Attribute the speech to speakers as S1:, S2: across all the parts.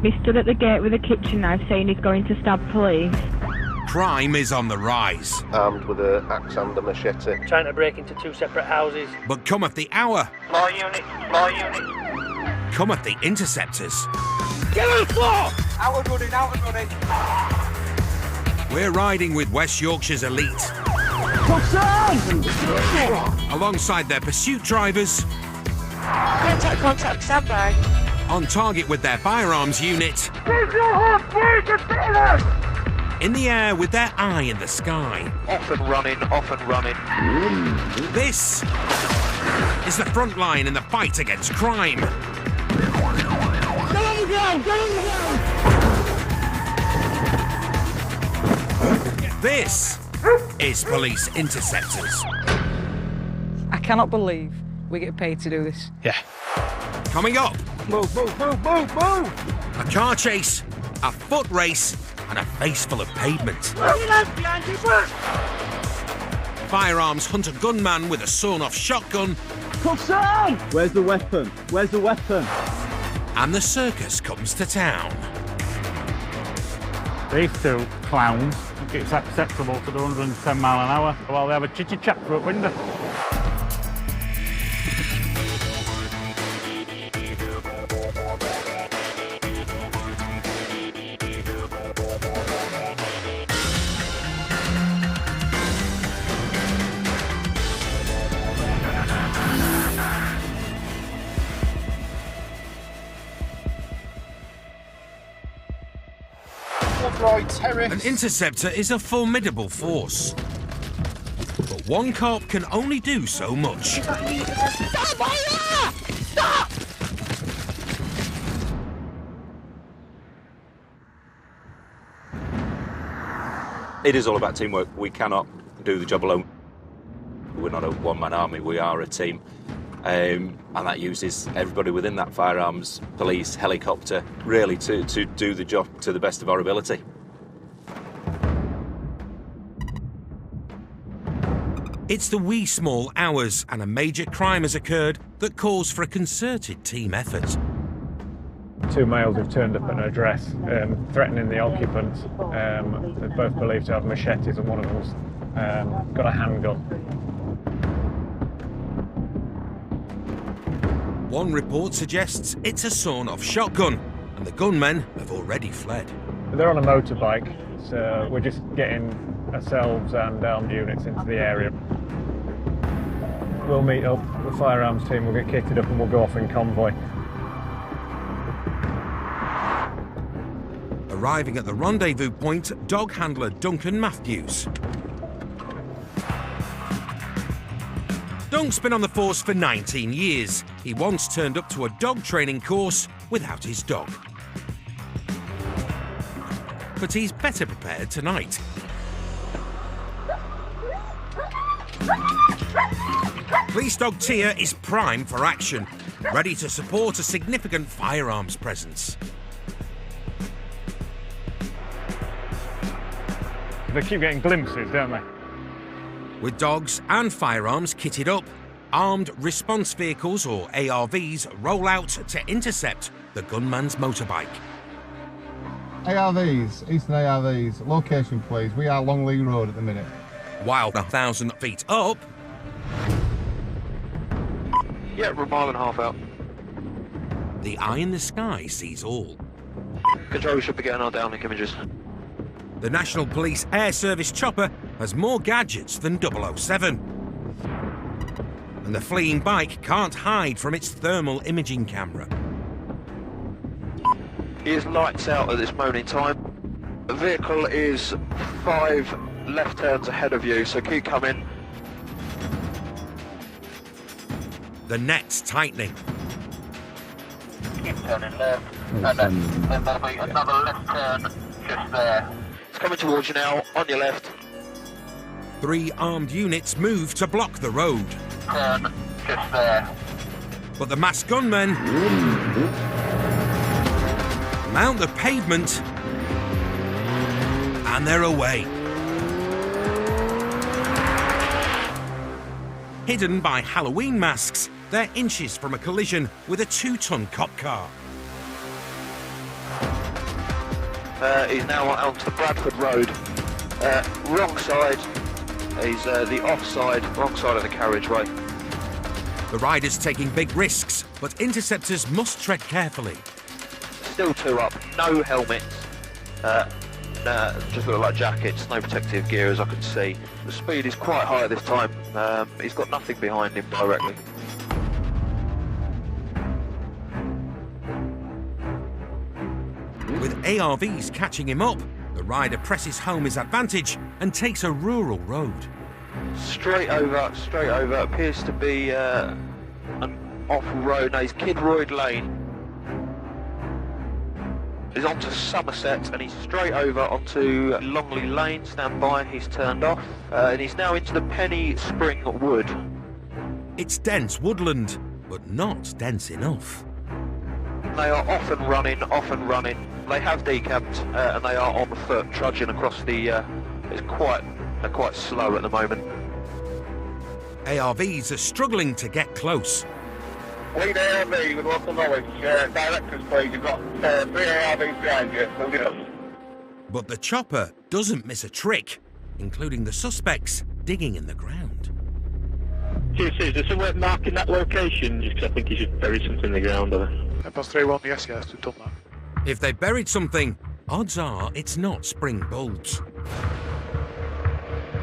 S1: He stood at the gate with a kitchen knife saying he's going to stab police.
S2: Crime is on the rise.
S3: Armed with an axe and a machete.
S4: Trying to break into 2 separate houses.
S2: But cometh the hour.
S4: More units, more units.
S2: Cometh the Interceptors.
S4: Get on the floor! Out and running.
S2: We're riding with West Yorkshire's elite. Alongside their pursuit drivers.
S1: Contact, stand by.
S2: On target with their firearms unit. In the air with their eye in the sky.
S3: Off and running.
S2: This is the front line in the fight against crime. This is Police Interceptors.
S5: I cannot believe we get paid to do this.
S2: Yeah. Coming up.
S4: Move!
S2: A car chase, a foot race, and a face full of pavement. Firearms hunt a gunman with a sawn-off shotgun.
S6: Where's the weapon?
S2: And the circus comes to town.
S7: These 2 clowns think it's acceptable to do 110 mile an hour while they have a chitty-chat through a window.
S2: An interceptor is a formidable force. But one cop can only do so much.
S1: Stop!
S8: It is all about teamwork. We cannot do the job alone. We're not a one-man army, we are a team. And that uses everybody within that firearms, police, helicopter, really to do the job to the best of our ability.
S2: It's the wee small hours and a major crime has occurred that calls for a concerted team effort.
S7: 2 males have turned up at an address threatening the occupants. They're both believed to have machetes and one of them's got a handgun.
S2: One report suggests it's a sawn-off shotgun and the gunmen have already fled.
S7: They're on a motorbike, so we're just getting ourselves and armed units into the area. We'll meet up, the firearms team will get kitted up and we'll go off in convoy.
S2: Arriving at the rendezvous point, dog handler Duncan Matthews. Dunk's been on the force for 19 years. He once turned up to a dog training course without his dog. But he's better prepared tonight. Police dog Tia is primed for action, ready to support a significant firearms presence.
S7: They keep getting glimpses, don't they?
S2: With dogs and firearms kitted up, armed response vehicles, or ARVs, roll out to intercept the gunman's motorbike.
S9: ARVs, Eastern ARVs, location please. We are Longley Road at the minute.
S2: While 1,000 feet up...
S3: Yeah, we're a mile and a half out.
S2: The eye in the sky sees all.
S3: Control, we should be getting our downlink images.
S2: The National Police Air Service chopper has more gadgets than 007. And the fleeing bike can't hide from its thermal imaging camera.
S3: He is lights out at this moment in time. The vehicle is 5 left turns ahead of you, so keep coming.
S2: The net's tightening.
S3: Keep turning left, and then there'll be another left turn just there. It's coming towards you now, on your left.
S2: 3 armed units move to block the road.
S3: Turn just there.
S2: But the masked gunmen mount the pavement and they're away. Hidden by Halloween masks, they're inches from a collision with a 2-ton cop car.
S3: He's now onto the Bradford Road. Wrong side. He's the offside, wrong side of the carriageway.
S2: The rider's taking big risks, but interceptors must tread carefully.
S3: Still 2 up, no helmets. Just look like jackets, no protective gear as I can see. The speed is quite high this time. He's got nothing behind him directly.
S2: With ARVs catching him up, the rider presses home his advantage and takes a rural road.
S3: Straight over, appears to be an awful road. Now he's Kidroyd Lane. He's onto Somerset and he's straight over onto Longley Lane. Stand by, he's turned off. And he's now into the Penny Spring Wood.
S2: It's dense woodland, but not dense enough.
S3: They are off and running. They have decamped and they are on foot, trudging across the... they're quite slow at the moment.
S2: ARVs are struggling to get close.
S10: Lead ARV with local knowledge. Directors, please. You've got 3 ARVs behind you. Move it up.
S2: But the chopper doesn't miss a trick, including the suspects digging in the ground.
S10: Is there somewhere marking that location? Just 'cause I think you should bury something in the ground.
S11: Plus 3-1, yes, we've done that.
S2: If they've buried something, odds are it's not spring bulbs.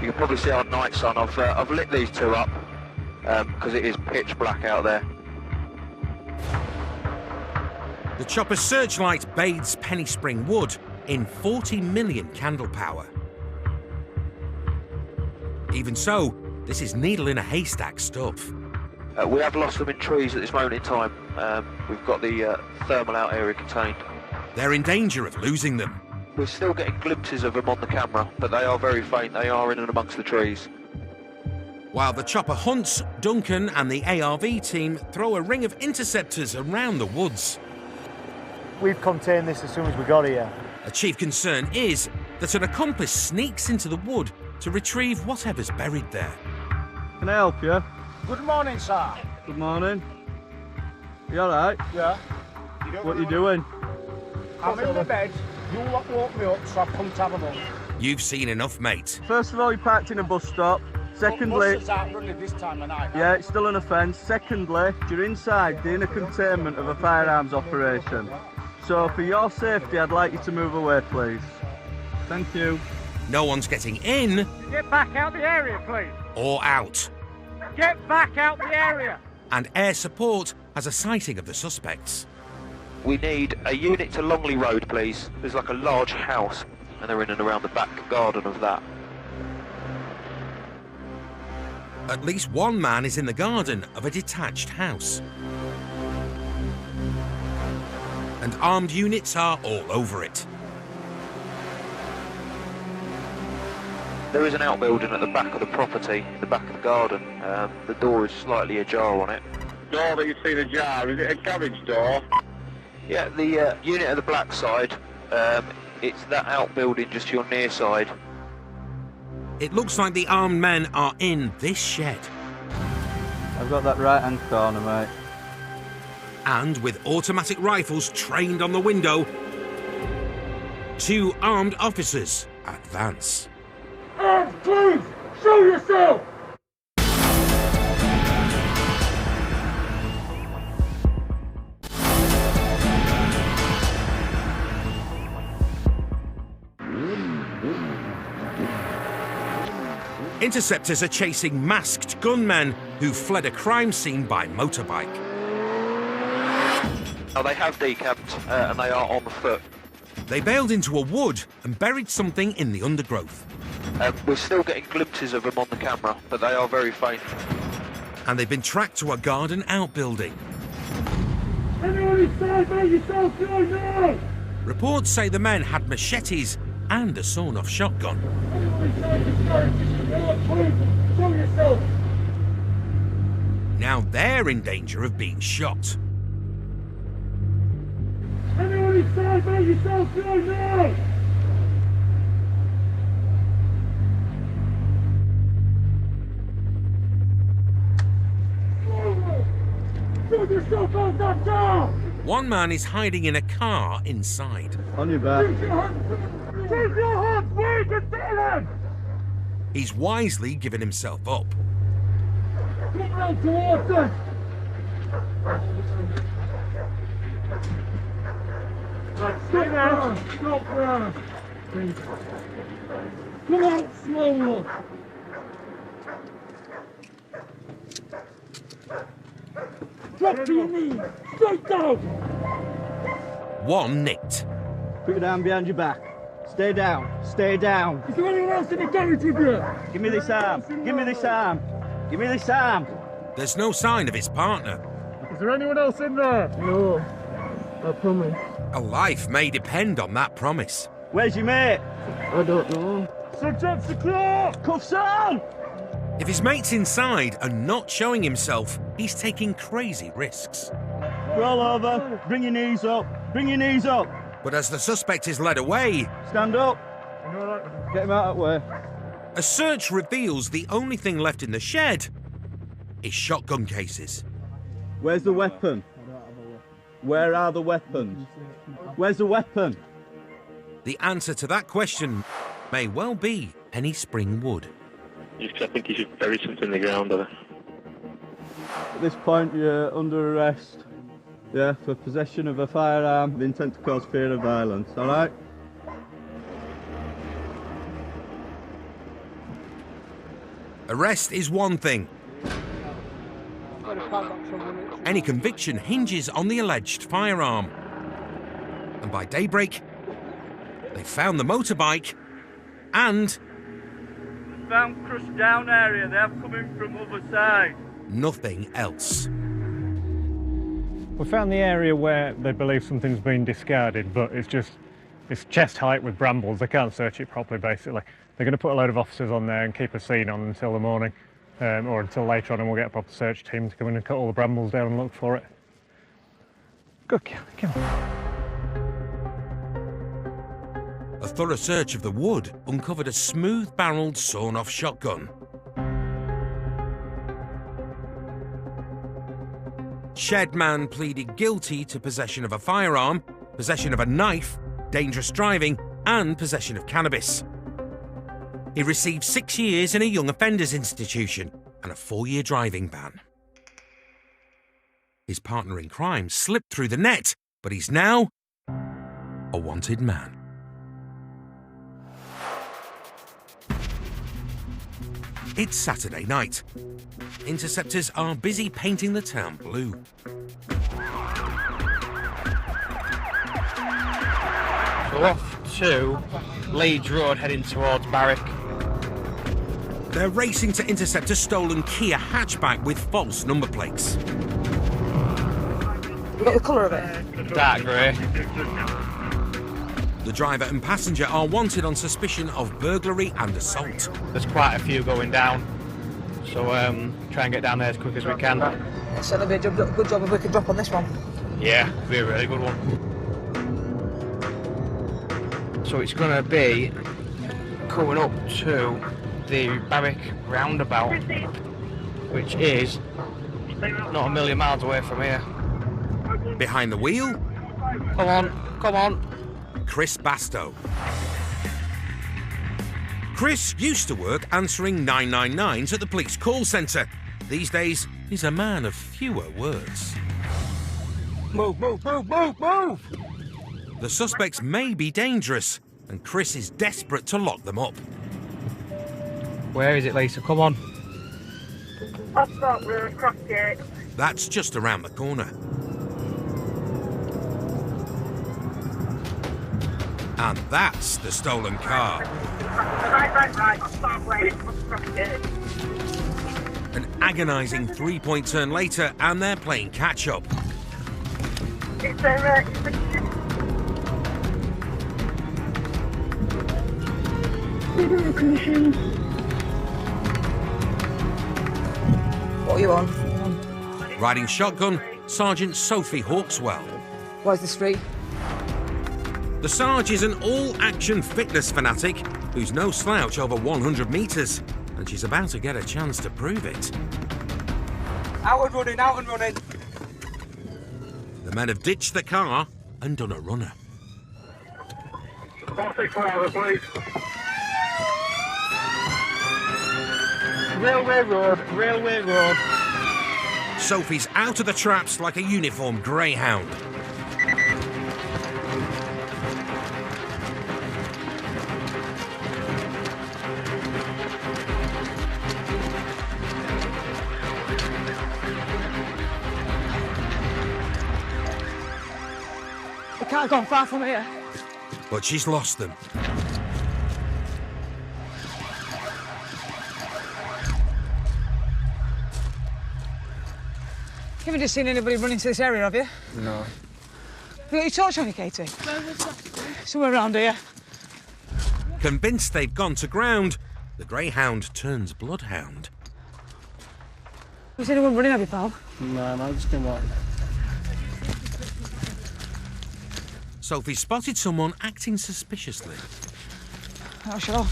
S3: You can probably see our night sun. I've lit these 2 up because it is pitch black out there.
S2: The chopper's searchlight bathes Penny Spring Wood in 40 million candle power. Even so, this is needle in a haystack stuff.
S3: We have lost them in trees at this moment in time. We've got the thermal out area contained.
S2: They're in danger of losing them.
S3: We're still getting glimpses of them on the camera, but they are very faint. They are in and amongst the trees.
S2: While the chopper hunts, Duncan and the ARV team throw a ring of interceptors around the woods.
S12: We've contained this as soon as we got here.
S2: A chief concern is that an accomplice sneaks into the wood to retrieve whatever's buried there.
S6: Can I help you?
S12: Good morning, sir.
S6: Good morning. You alright?
S12: Yeah.
S6: What are you doing?
S12: I'm in the bed. You lot woke me up, so I've come to have a look.
S2: You've seen enough, mate.
S6: First of all, you parked in a bus stop. Secondly,
S12: Buses aren't running this time of night.
S6: yeah, it's still an offence. Secondly, you're inside the inner containment of a firearms operation. So for your safety, I'd like you to move away, please. Thank you.
S2: No one's getting in
S12: Get back out the area, please.
S2: or out.
S12: Get back out the area.
S2: And air support has a sighting of the suspects.
S3: We need a unit to Longley Road, please. There's like a large house, and they're in and around the back garden of that.
S2: At least one man is in the garden of a detached house. And armed units are all over it.
S3: There is an outbuilding at the back of the property, in the back of the garden. The door is slightly ajar on it.
S10: Door that you've seen ajar, is it a garage door?
S3: Yeah, the unit at the black side, it's that outbuilding just to your near side.
S2: It looks like the armed men are in this shed.
S6: I've got that right-hand corner, mate.
S2: And with automatic rifles trained on the window, 2 armed officers advance.
S12: Please, show yourself.
S2: Interceptors are chasing masked gunmen who fled a crime scene by motorbike.
S3: Now they have decamped and they are on foot.
S2: They bailed into a wood and buried something in the undergrowth.
S3: We're still getting glimpses of them on the camera, but they are very faint.
S2: And they've been tracked to a garden outbuilding.
S12: Anyone inside, make yourself known now.
S2: Reports say the men had machetes and a sawn-off shotgun.
S12: Anyone inside this garage, just come on, please, show yourself.
S2: Now they're in danger of being shot.
S12: Anyone inside, make yourself known now. Show yourself out that door.
S2: One man is hiding in a car inside.
S6: On your back.
S12: Keep your hands where you can see them!
S2: He's wisely given himself up.
S12: Get right towards us! Stop there! Stop there! Come out slowly! Drop to your knees! Straight down!
S2: One nicked.
S6: Put your arm behind your back. Stay down. Stay down.
S12: Is there anyone else in the garage with you?
S6: Give me this arm. Give me this arm. Give me this arm.
S2: There's no sign of his partner.
S12: Is there anyone else in there? No. I promise.
S2: A life may depend on that promise.
S6: Where's your mate?
S12: I don't know. Subject secure!
S6: Cuffs on!
S2: If his mate's inside and not showing himself, he's taking crazy risks.
S6: Roll over. Bring your knees up. Bring your knees up.
S2: But as the suspect is led away,
S6: Stand up. Get him out of the way.
S2: a search reveals the only thing left in the shed is shotgun cases.
S6: Where's the weapon? Where are the weapons? Where's the weapon?
S2: The answer to that question may well be Penny Spring Wood.
S13: I think you should bury something in the ground.
S6: At this point, you're under arrest. Yeah, for possession of a firearm with intent to cause fear of violence. All right?
S2: Arrest is one thing. Any conviction hinges on the alleged firearm. And by daybreak, they found the motorbike and
S6: Found crushed down area. They have come in from other side.
S2: nothing else.
S7: We found the area where they believe something's been discarded, but it's chest height with brambles. They can't search it properly, basically. They're going to put a load of officers on there and keep a scene on until the morning, or until later on, and we'll get a proper search team to come in and cut all the brambles down and look for it. Good, come on.
S2: A thorough search of the wood uncovered a smooth-barreled sawn-off shotgun. Shedman pleaded guilty to possession of a firearm, possession of a knife, dangerous driving, and possession of cannabis. He received 6 years in a young offenders institution and a 4-year driving ban. His partner in crime slipped through the net, but he's now a wanted man. It's Saturday night. Interceptors are busy painting the town blue.
S4: So off to Leeds Road, heading towards Barrack.
S2: They're racing to intercept a stolen Kia hatchback with false number plates.
S5: You got the colour of it?
S4: Dark grey.
S2: The driver and passenger are wanted on suspicion of burglary and assault.
S4: There's quite a few going down, so try and get down there as quick as we can.
S5: It's certainly be a good job if we could drop on this one.
S4: Yeah, be a really good one. So it's going to be coming up to the Barrack roundabout, which is not a million miles away from here.
S2: Behind the wheel,
S4: Come on, come on.
S2: Chris Bastow. Chris used to work answering 999s at the police call centre. These days, he's a man of fewer words.
S12: Move, move, move, move, move!
S2: The suspects may be dangerous, and Chris is desperate to lock them up.
S4: Where is it, Lisa? Come on.
S10: I've got the crossgate.
S2: That's just around the corner. And that's the stolen car.
S10: Right. Stop waiting. Crossgate.
S2: An agonising three-point turn later, and they're playing catch-up.
S10: It's a
S5: What are you on?
S2: Riding shotgun, Sergeant Sophie Hawkswell.
S5: Where's the street?
S2: The Sarge is an all-action fitness fanatic who's no slouch over 100 metres, and she's about to get a chance to prove it.
S12: Out and running, out and running.
S2: The The men have ditched the car and done a runner.
S10: 464, please.
S4: Railway Road.
S2: Sophie's out of the traps like a uniformed greyhound.
S5: We can't go far from here.
S2: But she's lost them.
S5: You haven't just seen anybody run into this area, have you?
S6: No.
S5: Have you got your torch on you, Katie? Somewhere around here.
S2: Convinced they've gone to ground, the greyhound turns bloodhound.
S5: Was anyone running, have you, pal?
S6: No, I just didn't want.
S2: Sophie spotted someone acting suspiciously.
S5: Oh, sure.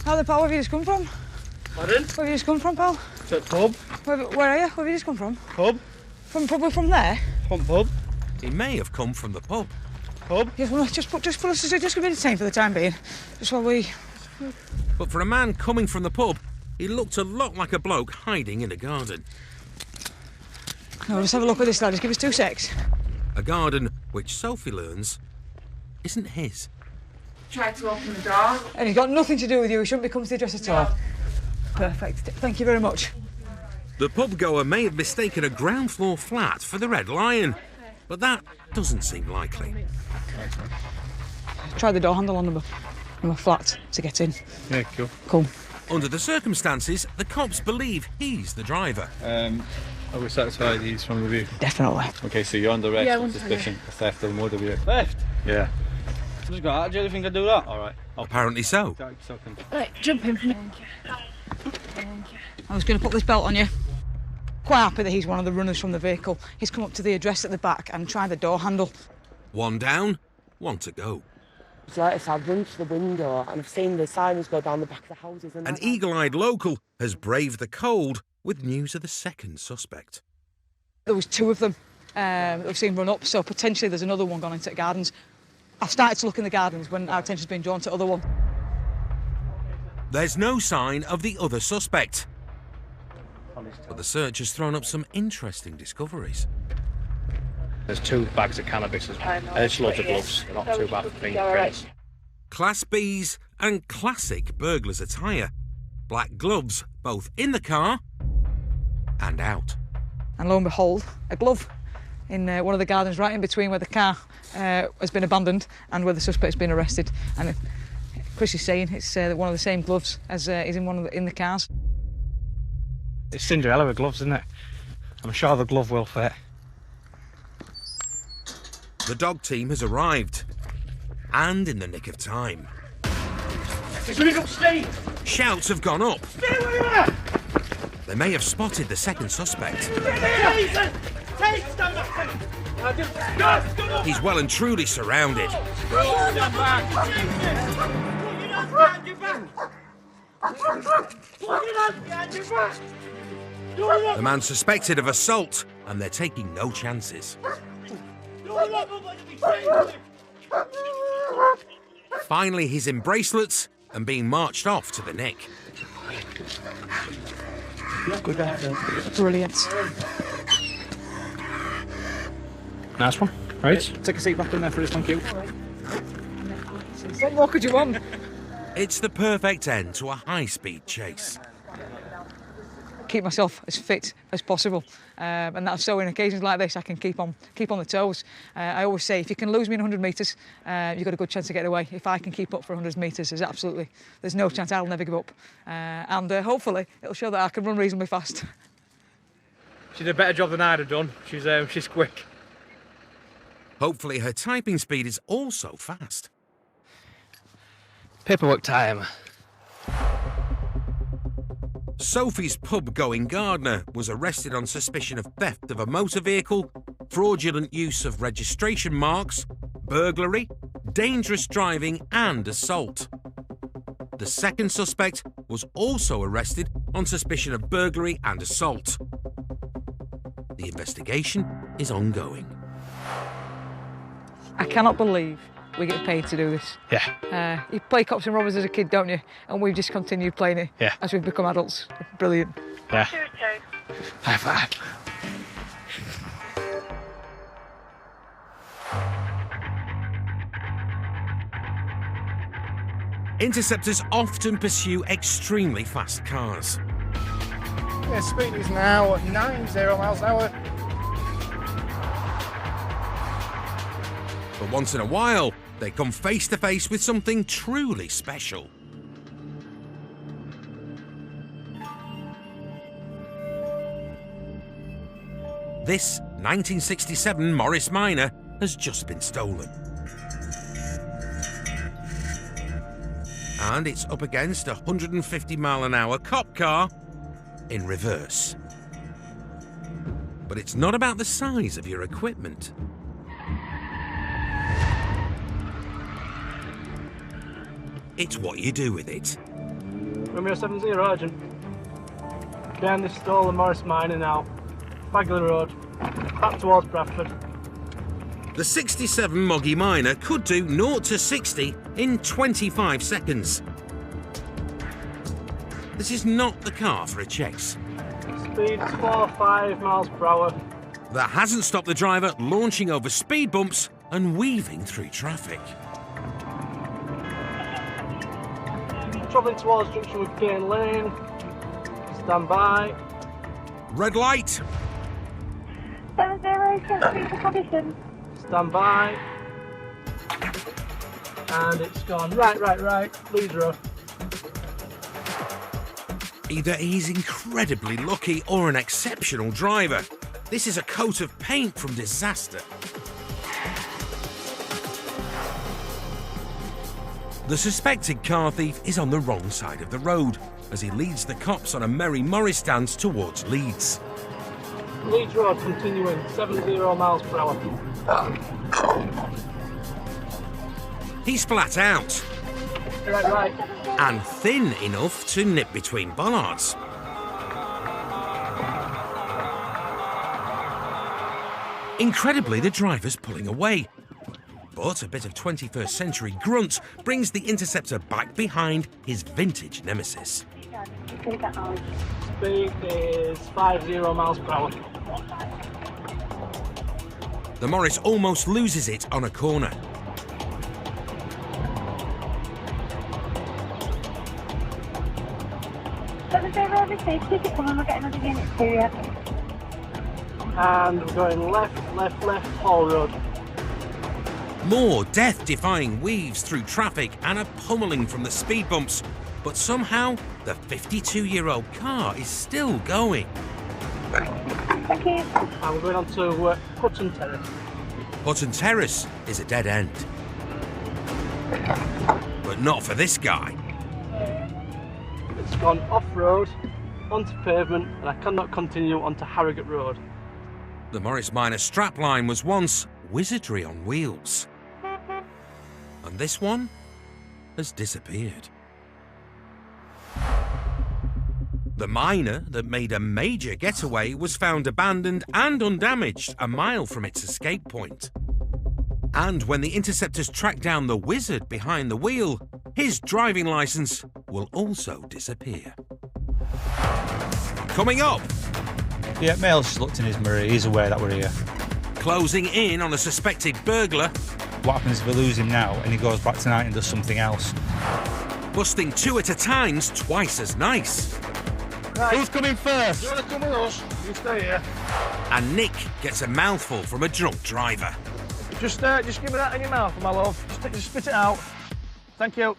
S5: How the pal, where have you just come from?
S6: Pardon?
S5: Where have you just come from, pal?
S6: To the pub.
S5: Where are you? Where have you just come from?
S6: Pub.
S5: Probably from there?
S6: From pub.
S2: He may have come from the pub.
S6: Pub.
S5: Yes, well, just for us to just give it a time for the time being. Just while we...
S2: But for a man coming from the pub, he looked a lot like a bloke hiding in a garden.
S5: No, let's have a look at this, lad. Just give us 2 secs.
S2: A garden which Sophie learns isn't his.
S1: Tried to open the door.
S5: And it's got nothing to do with you. He shouldn't be coming to the address at all. Perfect. Thank you very much.
S2: The pub goer may have mistaken a ground floor flat for the Red Lion, but that doesn't seem likely.
S5: Try the door handle on number flat to get in.
S6: Yeah, cool.
S5: Cool.
S2: Under the circumstances, the cops believe he's the driver.
S6: Are we satisfied he's from the vehicle?
S5: Definitely.
S14: Okay, so you're under arrest
S1: Yeah,
S14: on
S1: 100%.
S14: suspicion of theft of a motor vehicle.
S6: Theft?
S14: Yeah.
S6: Who's got that? Do you think I'd do that?
S14: All right.
S2: Apparently so.
S1: Right, jump in for me.
S5: I was going to put this belt on you. Quite happy that he's one of the runners from the vehicle. He's come up to the address at the back and tried the door handle.
S2: One down, one to go.
S15: So I've run to the window and I've seen the sirens go down the back of the houses. And
S2: An eagle-eyed local has braved the cold with news of the second suspect.
S5: There was 2 of them that we've seen run up, so potentially there's another one gone into the gardens. I've started to look in the gardens when our attention's been drawn to the other one.
S2: There's no sign of the other suspect. But the search has thrown up some interesting discoveries.
S4: There's 2 bags of cannabis as well. There's loads of gloves. They're not too bad for fingerprints.
S2: Class B's and classic burglar's attire. Black gloves, both in the car and out.
S5: And lo and behold, a glove in one of the gardens right in between where the car has been abandoned and where the suspect's been arrested. And Chris is saying it's one of the same gloves as is in the cars.
S4: It's Cinderella with gloves, isn't it? I'm sure the glove will fit.
S2: The dog team has arrived. And in the nick of time. Shouts have gone up. They may have spotted the second suspect. He's well and truly surrounded. The man suspected of assault, and they're taking no chances. Finally, he's in bracelets and being marched off to the nick.
S5: Good effort. Brilliant.
S4: Nice one. Right, take a seat back in there for us, thank you.
S5: What more could you want?
S2: It's the perfect end to a high-speed chase.
S5: Keep myself as fit as possible, and that's so in occasions like this I can keep on the toes. I always say if you can lose me in 100 metres, you've got a good chance of getting away. If I can keep up for 100 metres, there's no chance I'll never give up, and hopefully it'll show that I can run reasonably fast.
S4: She did a better job than I'd have done. She's quick.
S2: Hopefully her typing speed is also fast.
S4: Paperwork time.
S2: Sophie's pub-going gardener was arrested on suspicion of theft of a motor vehicle, fraudulent use of registration marks, burglary, dangerous driving and assault. The second suspect was also arrested on suspicion of burglary and assault. The investigation is ongoing.
S5: I cannot believe we get paid to do this.
S4: Yeah.
S5: You play cops and robbers as a kid, don't you? And we've just continued playing it as we've become adults. Brilliant.
S4: Yeah. High five.
S2: Interceptors often pursue extremely fast cars.
S12: Yeah, speed is now 90 miles an hour.
S2: But once in a while, they come face to face with something truly special. This 1967 Morris Minor has just been stolen. And it's up against a 150-mile-an-hour cop car in reverse. But it's not about the size of your equipment. It's what you do with it.
S12: Romeo 70 Urgent. Down this stolen Morris Minor now. Bagley Road. Back towards Bradford.
S2: The 67 Moggy Minor could do 0 to 60 in 25 seconds. This is not the car for a chase.
S12: Speed is 4 or 5 miles per hour.
S2: That hasn't stopped the driver launching over speed bumps and weaving through traffic.
S12: Travelling towards junction with Cairn Lane. Stand by.
S2: Red light.
S16: 70, for condition.
S12: Stand by. And it's gone right. Leeds Road.
S2: Either he's incredibly lucky or an exceptional driver. This is a coat of paint from disaster. The suspected car thief is on the wrong side of the road as he leads the cops on a merry Morris dance towards Leeds.
S12: Leeds Road continuing, 70 miles per hour.
S2: He's flat out.
S12: Right.
S2: And thin enough to nip between bollards. Incredibly, the driver's pulling away. But a bit of 21st century grunt brings the Interceptor back behind his vintage nemesis.
S12: Speed is 50 miles per hour.
S2: The Morris almost loses it on a corner.
S12: And we're going left, Hall Road.
S2: More death-defying weaves through traffic and a pummeling from the speed bumps. But somehow, the 52-year-old car is still going.
S12: Thank you. And we're going on to Hutton Terrace.
S2: Hutton Terrace is a dead end. But not for this guy.
S12: It's gone off-road, onto pavement, and I cannot continue onto Harrogate Road.
S2: The Morris Minor strapline was once wizardry on wheels. And this one has disappeared. The Minor that made a major getaway was found abandoned and undamaged a mile from its escape point. And when the Interceptors track down the wizard behind the wheel, his driving licence will also disappear. Coming up...
S14: Yeah, Mail's just looked in his mirror, he's aware that we're here.
S2: Closing in on a suspected burglar.
S14: What happens if we lose him now and he goes back tonight and does something else?
S2: Busting two at a time's twice as nice.
S12: Right.
S14: Who's coming first?
S12: You want to come with us? You stay here.
S2: And Nick gets a mouthful from a drunk driver.
S12: Just give me that in your mouth, my love. Just spit it out. Thank you.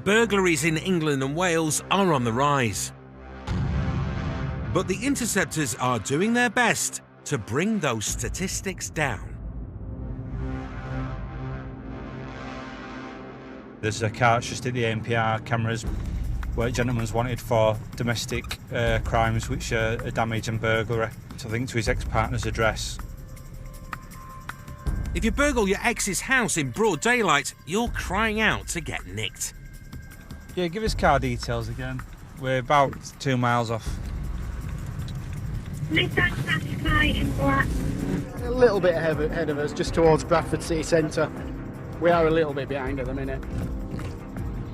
S2: Burglaries in England and Wales are on the rise. But the Interceptors are doing their best to bring those statistics down.
S14: There's a cart just at the ANPR cameras where a gentleman's wanted for domestic crimes, which are damage and burglary, I think to his ex-partner's address.
S2: If you burgle your ex's house in broad daylight, you're crying out to get nicked.
S14: Yeah, give us car details again. We're about 2 miles off.
S16: Nissan Qashqai in black.
S12: A little bit ahead of us, just towards Bradford City Centre. We are a little bit behind at the minute.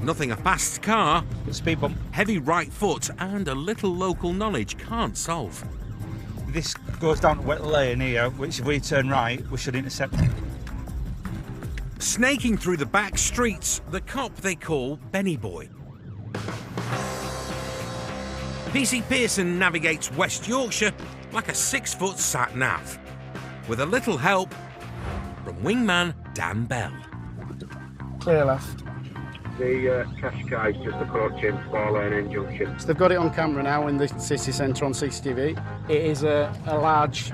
S2: Nothing a fast car,
S14: speed bump,
S2: heavy right foot and a little local knowledge can't solve.
S14: This goes down to wet lane here, which if we turn right, we should intercept.
S2: Snaking through the back streets, the cop they call Benny Boy. PC Pearson navigates West Yorkshire like a 6-foot sat-nav, with a little help from wingman Dan Bell.
S12: Clear left.
S10: The Qashqai is just approaching 4-lane in junction.
S12: So they've got it on camera now in the city centre on CCTV. It is a large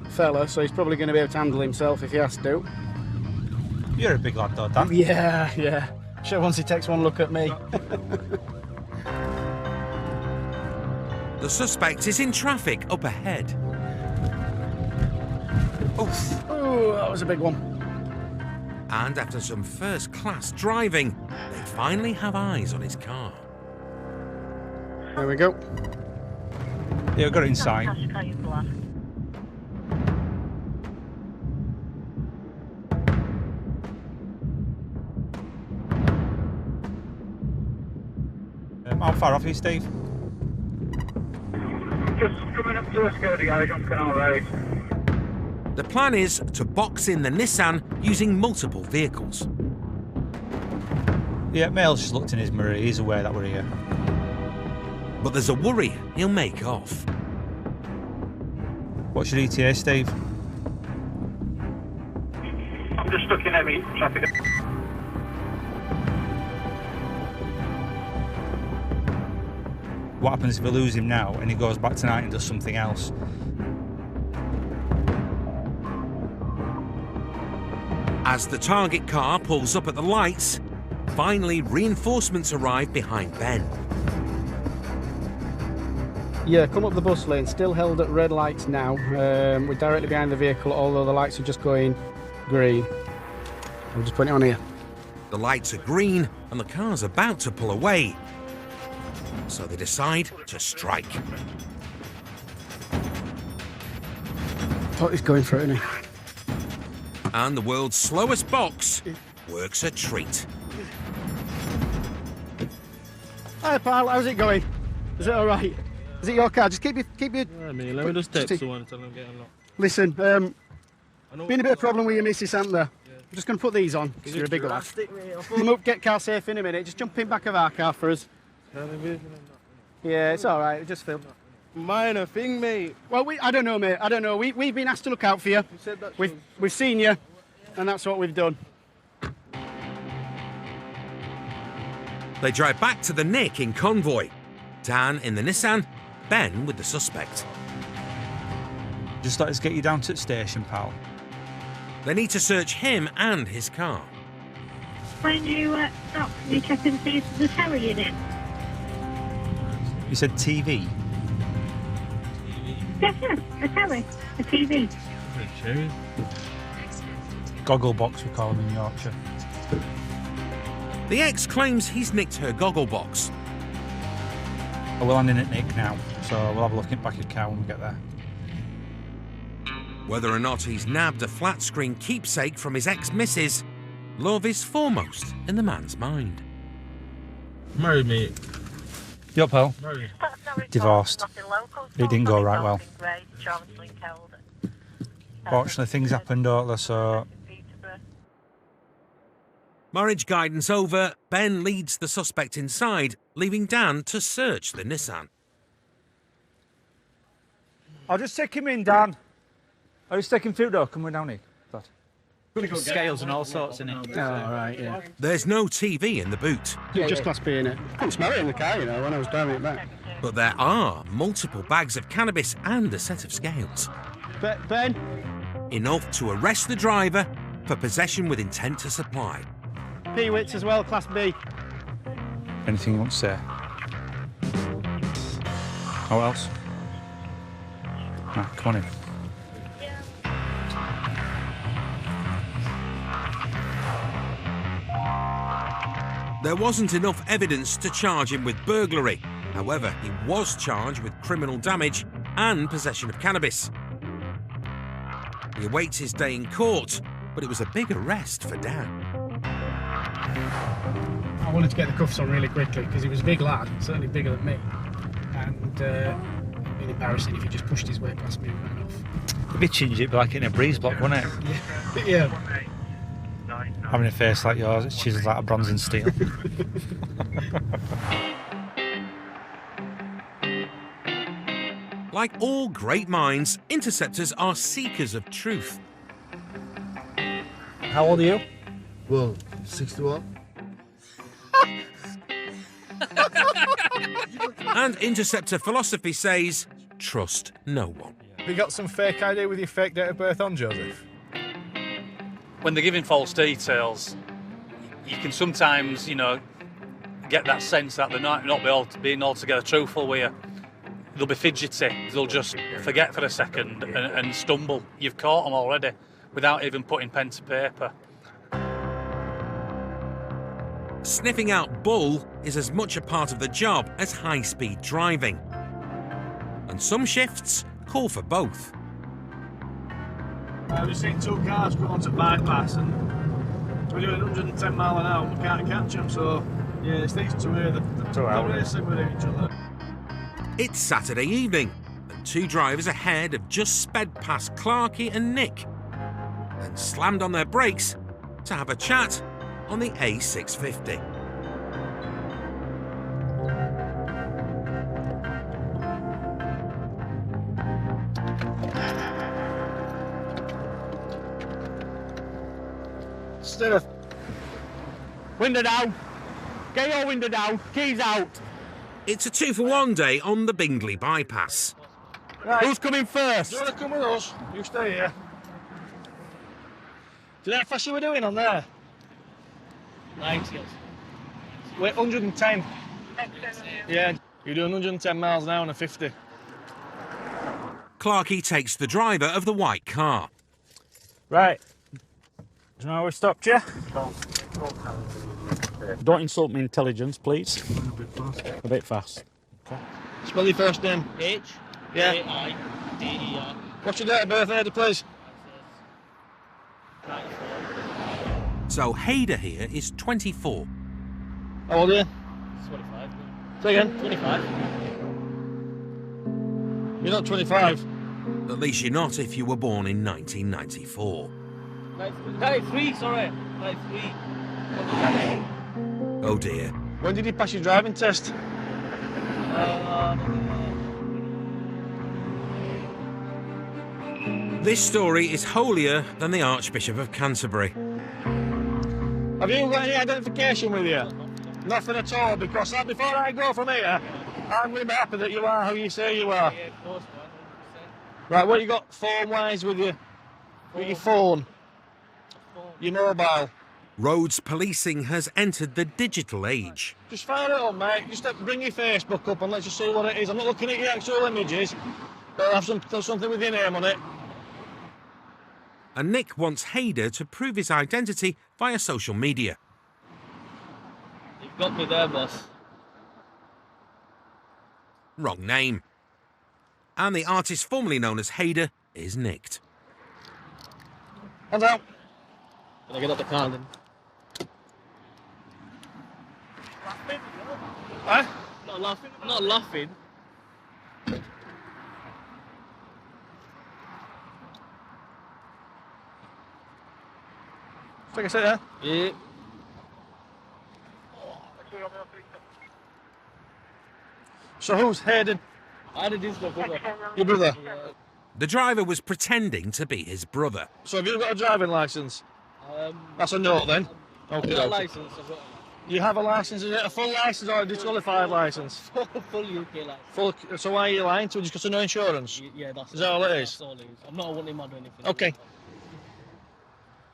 S12: fella, so he's probably going to be able to handle himself if he has to.
S14: You're a big lad though, Dan.
S12: Yeah. Sure, once he takes one look at me.
S2: The suspect is in traffic up ahead.
S12: Oof. Oh, that was a big one.
S2: And after some first-class driving, they finally have eyes on his car.
S12: There we go.
S14: Yeah, got it inside. How far off are you, Steve?
S10: Just coming up to the security garage on Canal Road.
S2: The plan is to box in the Nissan using multiple vehicles.
S14: Yeah, Mail's just looked in his mirror. He's aware that we're here.
S2: But there's a worry he'll make off.
S14: What's your ETA, Steve?
S10: I'm just stuck in heavy traffic.
S14: What happens if we lose him now and he goes back tonight and does something else?
S2: As the target car pulls up at the lights, finally reinforcements arrive behind Ben.
S12: Yeah, come up the bus lane, still held at red lights now. We're directly behind the vehicle, although the lights are just going green. I'm just putting it on here.
S2: The lights are green and the car's about to pull away. So they decide to strike.
S12: Thought he's going for it, isn't he?
S2: And the world's slowest box works a treat.
S12: Hi pal, how's it going? Is it alright? Is it your car? Just keep your...
S17: I mean, let me just text someone and tell them to get unlocked.
S12: Listen, been a bit of problem with your missus, hasn't there? I'm just going to put these on, because you're a big lad. Pull them up, get car safe in a minute. Just jump in back of our car for us. Yeah, it's alright, it just filled.
S17: Minor thing, mate.
S12: Well, I don't know, mate. I don't know. We've been asked to look out for you. We've seen you, and that's what we've done.
S2: They drive back to the nick in convoy. Dan in the Nissan, Ben with the suspect.
S14: Just let us get you down to the station, pal.
S2: They need to search him and his car.
S16: When you stop, you check and see if there's a telly in it.
S14: You said TV?
S16: Yes, a telly, a TV.
S14: Goggle box, we call them in Yorkshire.
S2: The ex claims he's nicked her goggle box.
S14: We're landing at Nick now, so we'll have a look in back of the car when we get there.
S2: Whether or not he's nabbed a flat-screen keepsake from his ex-missus, love is foremost in the man's mind.
S17: Married, mate.
S14: Yup, pal.
S17: Married.
S14: Divorced. It didn't go right well. Fortunately, things happened, don't they, so...
S2: Marriage guidance over, Ben leads the suspect inside, leaving Dan to search the Nissan.
S14: I'll just take him in, Dan. I'll just take him through though, coming down here.
S18: Scales and all sorts in it.
S12: Oh, right, yeah.
S2: There's no TV in the boot.
S12: Yeah, just Class B in it. Couldn't smell it in the car, you know, when I was driving it back.
S2: But there are multiple bags of cannabis and a set of scales.
S12: Ben?
S2: Enough to arrest the driver for possession with intent to supply.
S12: P-Wits as well, Class B.
S14: Anything you want to say? What else? Ah, come on in.
S2: There wasn't enough evidence to charge him with burglary. However, he was charged with criminal damage and possession of cannabis. He awaits his day in court, but it was a big arrest for Dan.
S12: I wanted to get the cuffs on really quickly because he was a big lad, certainly bigger than me, and it'd been embarrassing if he just pushed his way past me and ran off.
S14: It'd be changed, it'd be like in a breeze block, wouldn't it?
S12: Yeah.
S14: Having a face like yours, it's chiseled like a bronze and steel.
S2: Like all great minds, interceptors are seekers of truth.
S14: How old are you?
S9: Well, 61.
S2: And interceptor philosophy says, trust no one.
S19: Have you got some fake ID with your fake date of birth on, Joseph?
S18: When they're giving false details, you can sometimes, get that sense that they're not being altogether truthful with you. They'll be fidgety, they'll just forget for a second and stumble. You've caught them already without even putting pen to paper.
S2: Sniffing out bull is as much a part of the job as high-speed driving. And some shifts call for both.
S20: I've just seen two cars come onto bypass and we're doing 110 mile an hour and we can't catch them, so yeah, it's these two here, they're racing with each other.
S2: It's Saturday evening, and two drivers ahead have just sped past Clarkey and Nick and slammed on their brakes to have a chat on the A650.
S12: Still. Window down. Get your window down. Keys out.
S2: It's a 2-for-1 day on the Bingley bypass.
S12: Right. Who's coming first?
S20: Do you want to come with us? You stay here.
S12: Do you know how fast you were doing on there?
S20: 90.
S12: Wait, 110. Yeah, you're doing 110 miles an hour on a 50.
S2: Clarkey takes the driver of the white car.
S14: Right. Do you know how we stopped you? Don't insult my intelligence, please. A bit fast. Okay.
S12: Spell your first name.
S20: H.
S12: Yeah.
S20: A-I-D-E-R.
S12: What's your date of birth, Ada, please?
S20: 94.
S2: So Hader here is 24.
S12: How old are you?
S20: 25.
S12: Say again?
S20: 25.
S12: You're not 25.
S2: At least you're not if you were born in 1994.
S20: 93, sorry. 93.
S2: Oh dear.
S12: When did you pass your driving test?
S2: This story is holier than the Archbishop of Canterbury.
S12: Have you got any identification with you? Nothing at all, because before I go from here, I'm going to be happy that you are who you say you are.
S20: Yeah, of course, 100%.
S12: Right, what you got phone-wise with you? With your phone? Your mobile?
S2: Roads policing has entered the digital age.
S12: Just fire it up, mate. Just bring your Facebook up and let's just see what it is. I'm not looking at your actual images, but I'll have something with your name on it.
S2: And Nick wants Hader to prove his identity via social media.
S20: You've got me there, boss.
S2: Wrong name. And the artist formerly known as Hader is nicked.
S12: Hands out.
S20: Can I get up the car then?
S12: Huh?
S20: Not laughing. Not laughing.
S12: Take a sit there.
S20: Yeah.
S12: So who's Hayden?
S20: Hayden is my brother.
S12: Your brother?
S20: Yeah.
S2: The driver was pretending to be his brother.
S12: So have you got a driving licence? That's a note then.
S20: I've got a licence.
S12: You have a licence, is it a full licence or a disqualified licence?
S20: Full UK licence.
S12: Full, so why are you lying to us? Just because of no insurance?
S20: Yeah, that's
S12: Is that all it is?
S20: That's all it is. I'm not a wanted man or anything.
S12: Okay.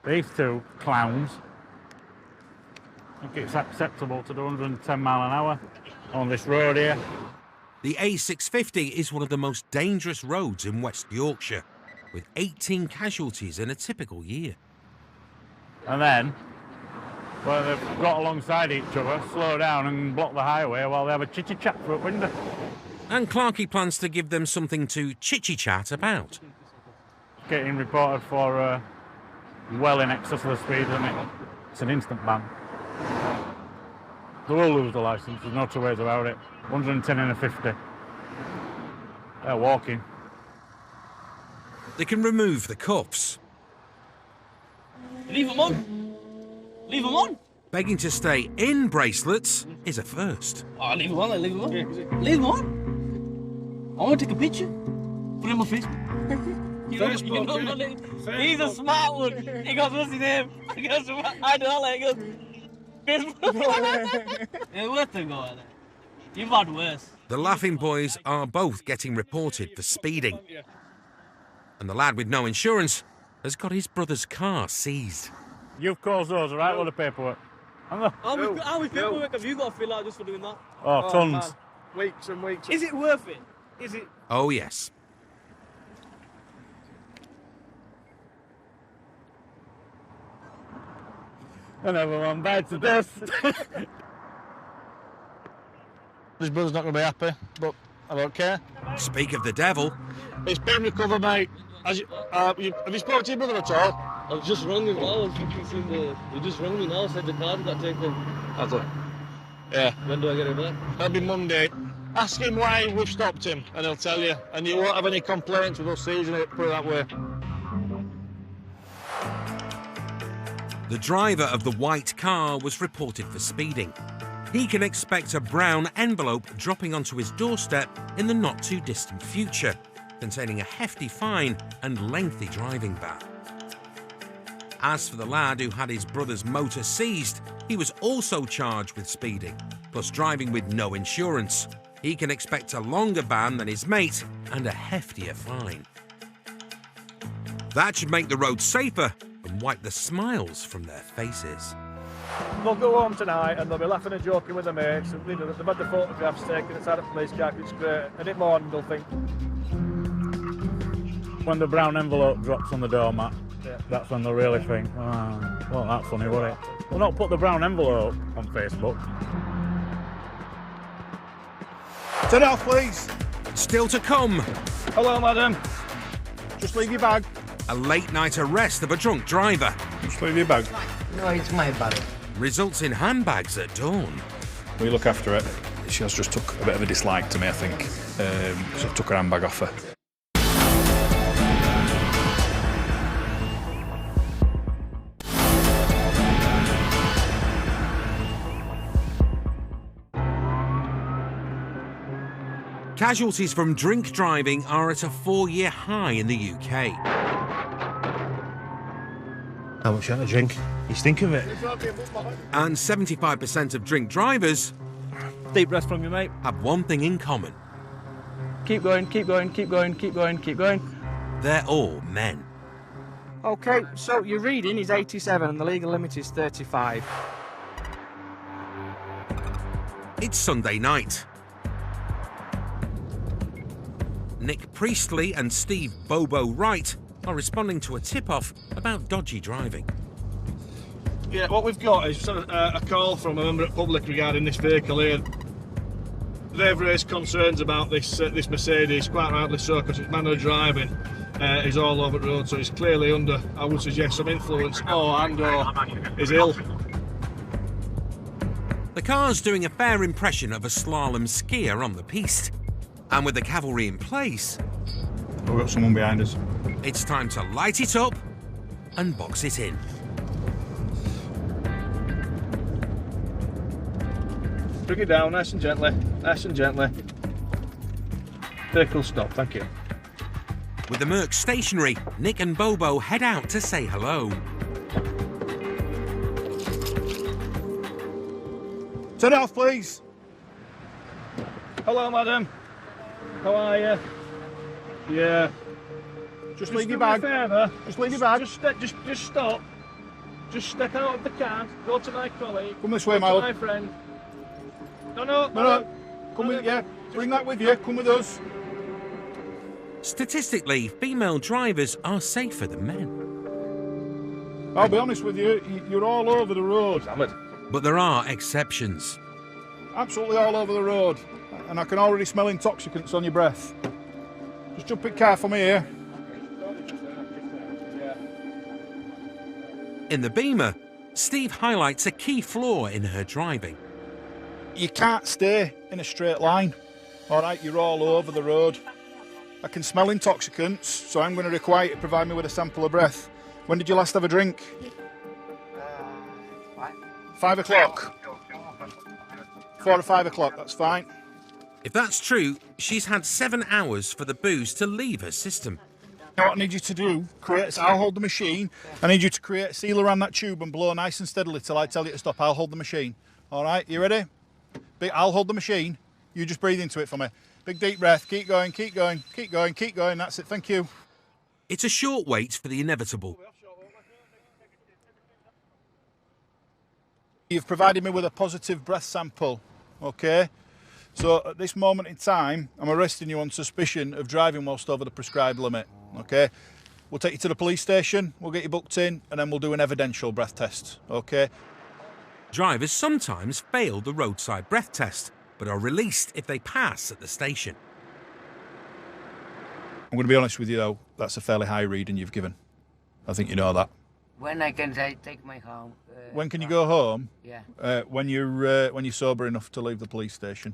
S14: These two clowns think it's acceptable to do 110 mile an hour on this road here.
S2: The A650 is one of the most dangerous roads in West Yorkshire, with 18 casualties in a typical year.
S14: And then
S7: where they've got alongside each other, slow down and block the highway while they have a chitty-chat for a window.
S2: And Clarkey plans to give them something to chitty-chat about.
S7: Getting reported for well in excess of the speed limit. It's an instant ban. They will lose the licence, there's no two ways about it. 110 and a 50. They're walking.
S2: They can remove the cuffs.
S21: Leave them on. Leave them on.
S2: Begging to stay in bracelets is a first.
S21: Oh, leave them on, leave them on. Leave them on. I want to take a picture. Put it on my Facebook. He's a smart one. He goes, what's his name? He goes, I don't like him. Facebook. It's worth it going there. You've had worse.
S2: The Laughing Boys are both getting reported for speeding. And the lad with no insurance has got his brother's car seized.
S7: You've caused those, right, with the paperwork?
S21: How much paperwork have you got to fill out just for doing that?
S7: Oh, tons.
S20: Man. Weeks and weeks.
S21: Is it worth it? Is it?
S2: Oh, yes.
S7: And everyone bites the dust.
S20: His brother's not going to be happy, but I don't care.
S2: Speak of the devil.
S20: It's been recovered, mate. Have you spoken to your brother at all?
S21: I've just rung him now. He just rung me now, said the card got taken.
S20: Has it? Yeah.
S21: When do I get it back?
S20: That'll be Monday. Ask him why we've stopped him, and he'll tell you. And you won't have any complaints with us seizing it, put it that way.
S2: The driver of the white car was reported for speeding. He can expect a brown envelope dropping onto his doorstep in the not-too-distant future, containing a hefty fine and lengthy driving ban. As for the lad who had his brother's motor seized, he was also charged with speeding, plus driving with no insurance. He can expect a longer ban than his mate and a heftier fine. That should make the road safer and wipe the smiles from their faces.
S20: They'll go home tonight and they'll be laughing and joking with their mates. They've had the photographs taken inside a police car, it's great. And in the morning they'll think...
S7: When the brown envelope drops on the doormat, that's when they'll really think, oh, well, that's funny, won't it? We'll not put the brown envelope on Facebook.
S20: Turn it off, please.
S2: Still to come.
S20: Hello, madam. Just leave your bag.
S2: A late-night arrest of a drunk driver.
S20: Just leave your bag.
S22: No, it's my bag.
S2: Results in handbags at dawn.
S23: We look after it. She has just took a bit of a dislike to me, I think. So I took her handbag off her.
S2: Casualties from drink driving are at a 4-year high in the UK.
S23: How much you want to drink? You stink of it.
S2: And 75% of drink drivers...
S21: Deep breath from you, mate.
S2: ...have one thing in common.
S21: Keep going, keep going, keep going, keep going, keep going.
S2: They're all men.
S4: OK, so your reading is 87 and the legal limit is 35.
S2: It's Sunday night. Nick Priestley and Steve Bobo Wright are responding to a tip-off about dodgy driving.
S20: Yeah, what we've got is a call from a member of public regarding this vehicle here. They've raised concerns about this Mercedes, quite rightly so, because its manner of driving is all over the road, so it's clearly under, I would suggest, some influence or is ill.
S2: The car's doing a fair impression of a slalom skier on the piste. And with the cavalry in place...
S23: We've got someone behind us.
S2: It's time to light it up and box it in.
S20: Bring it down, nice and gently, nice and gently. Vehicle stop, thank you.
S2: With the Merc stationary, Nick and Bobo head out to say hello.
S20: Turn it off, please. Hello, madam. How are you? Yeah. Just leave your bag. Just leave your bag. Just stop. Just step out of the car. Go to my colleague.
S9: Come this way,
S20: my
S9: love.
S20: my friend. No.
S9: Come with you. Bring that with you. Come with us.
S2: Statistically, female drivers are safer than men.
S20: I'll be honest with you, you're all over the road.
S2: But there are exceptions.
S20: Absolutely all over the road. And I can already smell intoxicants on your breath. Just jump in car for me here.
S2: In the Beamer, Steve highlights a key flaw in her driving.
S20: You can't stay in a straight line. All right, you're all over the road. I can smell intoxicants, so I'm going to require you to provide me with a sample of breath. When did you last have a drink? 5 o'clock. 4 or 5 o'clock, that's fine.
S2: If that's true, she's had 7 hours for the booze to leave her system.
S20: Now what I need you to do, I'll hold the machine. I need you to create a seal around that tube and blow nice and steadily till I tell you to stop. I'll hold the machine. All right, you ready? I'll hold the machine. You just breathe into it for me. Big deep breath. Keep going, keep going, keep going, keep going. That's it. Thank you.
S2: It's a short wait for the inevitable.
S20: You've provided me with a positive breath sample, okay? So at this moment in time, I'm arresting you on suspicion of driving whilst over the prescribed limit, okay? We'll take you to the police station, we'll get you booked in, and then we'll do an evidential breath test, okay?
S2: Drivers sometimes fail the roadside breath test, but are released if they pass at the station.
S20: I'm going to be honest with you though, that's a fairly high reading you've given. I think you know that.
S8: When I can take my home?
S20: When can you go home?
S8: Yeah.
S20: When you're sober enough to leave the police station.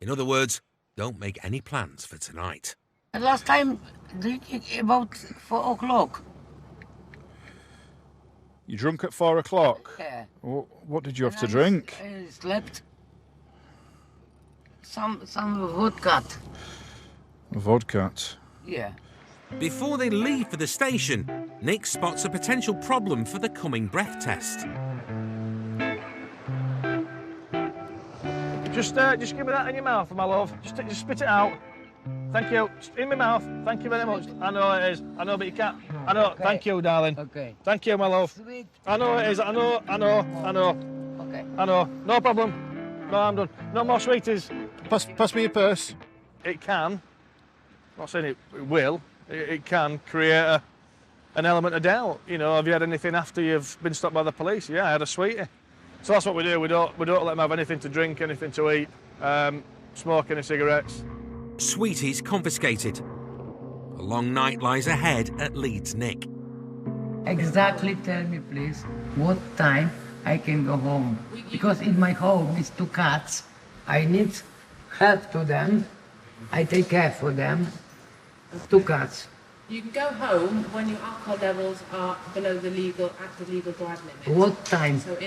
S2: In other words, don't make any plans for tonight.
S8: Last time, drinking about 4 o'clock.
S20: You drunk at 4 o'clock?
S8: Yeah.
S20: What did you have to drink?
S8: I slept. Some vodka.
S20: Vodka.
S8: Yeah.
S2: Before they leave for the station, Nick spots a potential problem for the coming breath test.
S20: Just give me that in your mouth, my love. Just spit it out. Thank you. In my mouth. Thank you very much. I know it is. I know, but you can't. I know. Okay. Thank you, darling.
S8: Okay.
S20: Thank you, my love.
S8: Sweet.
S20: I know it is. I know.
S8: Okay.
S20: I know. No problem. No, I'm done. No more sweeties. Pass me your purse. It can. I'm not saying it will. It can create an element of doubt. You know, have you had anything after you've been stopped by the police? Yeah, I had a sweetie. So that's what we do. We don't let them have anything to drink, anything to eat, smoke any cigarettes.
S2: Sweeties confiscated. A long night lies ahead at Leeds Nick.
S8: Exactly tell me, please, what time I can go home. Because in my home is 2 cats. I need help to them. I take care for them. 2 cats.
S11: You can go home when your alcohol levels are below the legal driving limit.
S8: What time?
S11: So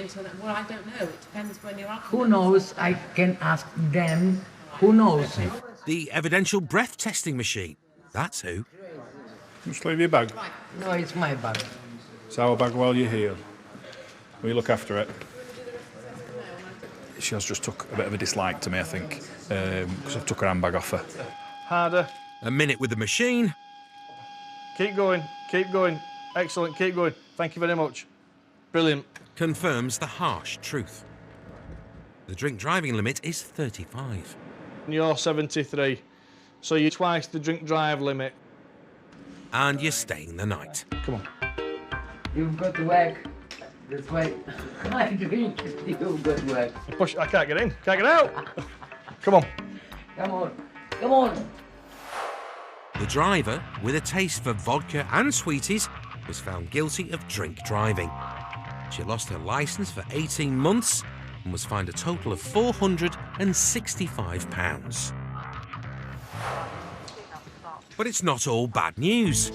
S11: well, I don't know. It depends when your alcohol.
S8: Who knows? I can ask them. Who knows?
S2: The evidential breath testing machine. That's who.
S20: Just leave your bag.
S8: No, it's my bag.
S20: It's our bag while you're here. We look after it.
S23: She has just took a bit of a dislike to me, I think, because I've took her handbag off her.
S20: Harder.
S2: A minute with the machine.
S20: Keep going. Keep going. Excellent. Keep going. Thank you very much. Brilliant.
S2: Confirms the harsh truth. The drink driving limit is 35.
S20: You're 73, so you're twice the drink drive limit.
S2: And you're staying the night.
S20: Come on.
S8: You've got to work. That's why I drink. You've got to work.
S20: Push. I can't get in. Can't get out. Come on.
S8: Come on. Come on.
S2: The driver, with a taste for vodka and sweeties, was found guilty of drink driving. She lost her licence for 18 months and was fined a total of £465. But it's not all bad news.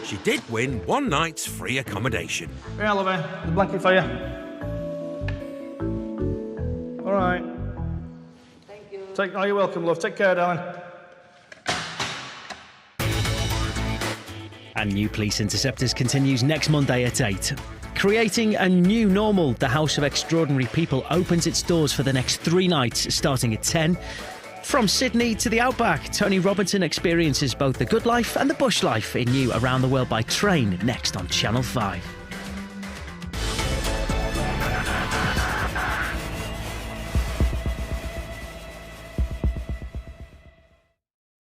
S2: She did win one night's free accommodation.
S20: Hey, Oliver, the blanket for you. All right.
S8: Thank you.
S20: Oh, you're welcome, love. Take care, darling.
S22: And New Police Interceptors continues next Monday at 8. Creating a new normal, the House of Extraordinary People opens its doors for the next 3 nights, starting at 10. From Sydney to the Outback, Tony Robinson experiences both the good life and the bush life in New Around the World by Train, next on Channel 5.